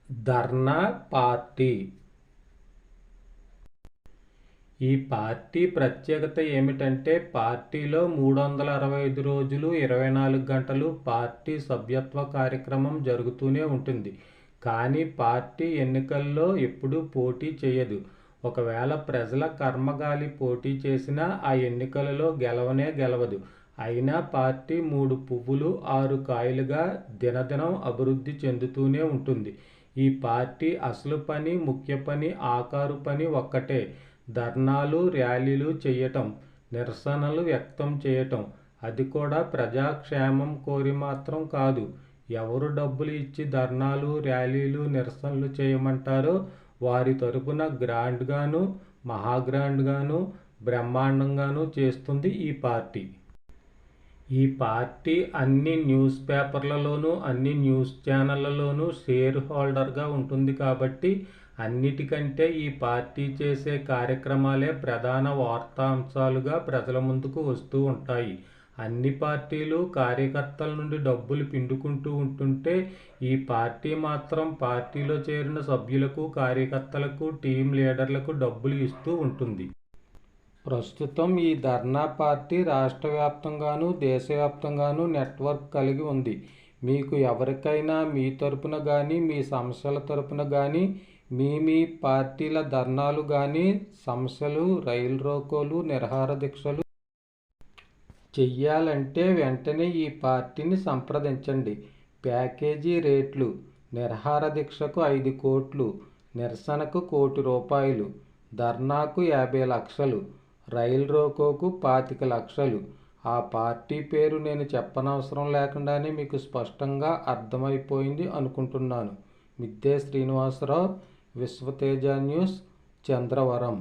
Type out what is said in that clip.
ధర్నా party. ఈ party ప్రత్యేకత ఏమిటంటే పార్టీలో 365 రోజులు 24 గంటలు పార్టీ సభ్యత్వ కార్యక్రమం జరుగుతూనే ఉంటుంది. కానీ పార్టీ ఎన్నికల్లో ఎప్పుడూ పోటీ చేయదు. ఒకవేళ ప్రజల కర్మగాలి పోటీ చేసినా ఆ ఎన్నికలలో గెలవనే గెలవదు. అయినా పార్టీ 3 పువ్వులు 6 కాయలుగా దినదినం అభివృద్ధి చెందుతూనే ఉంటుంది. ఈ పార్టీ అసలు పని, ముఖ్య పని, ఆఖరు పని ఒక్కటే. ధర్నాలు, ర్యాలీలు చేయటం, నిరసనలు వ్యక్తం చేయటం. అది కూడా ప్రజాక్షేమం కోరి మాత్రం కాదు. ఎవరు డబ్బులు ఇచ్చి ధర్నాలు, ర్యాలీలు, నిరసనలు చేయమంటారో వారి తరపున గ్రాండ్గాను, మహాగ్రాండ్గాను, బ్రహ్మాండంగాను చేస్తుంది ఈ పార్టీ. ఈ పార్టీ అన్ని న్యూస్ పేపర్లలోనూ, అన్ని న్యూస్ ఛానళ్లలోనూ షేర్ హోల్డర్గా ఉంటుంది కాబట్టి అన్నిటికంటే ఈ పార్టీ చేసే కార్యక్రమాలే ప్రధాన వార్తాంశాలుగా ప్రజల ముందుకు వస్తూ ఉంటాయి. అన్ని పార్టీలు కార్యకర్తల నుండి డబ్బులు పిండుకుంటూ ఉంటుంటే ఈ పార్టీ మాత్రం పార్టీలో చేరిన సభ్యులకు, కార్యకర్తలకు, టీం లీడర్లకు డబ్బులు ఇస్తూ ఉంటుంది. ప్రస్తుతం ఈ ధర్నా పార్టీ రాష్ట్ర వ్యాప్తంగాను, దేశవ్యాప్తంగాను నెట్వర్క్ కలిగి ఉంది. మీకు ఎవరికైనా మీ తరపున కానీ, మీ సమస్యల తరపున కానీ, మీ పార్టీల ధర్నాలు కానీ, సమస్యలు, రైలు రోకోలు, నిరాహార దీక్షలు చెయ్యాలంటే వెంటనే ఈ పార్టీని సంప్రదించండి. ప్యాకేజీ రేట్లు: నిరాహార దీక్షకు 5 కోట్లు, నిరసనకు 1 కోటి రూపాయలు, ధర్నాకు 50 లక్షలు, రైలు రోకోకు 25 లక్షలు. ఆ పార్టీ పేరు నేను చెప్పనవసరం లేకుండానే మీకు స్పష్టంగా అర్థమైపోయింది అనుకుంటున్నాను. మిద్దె శ్రీనివాసరావు, విశ్వతేజ న్యూస్, చంద్రవరం.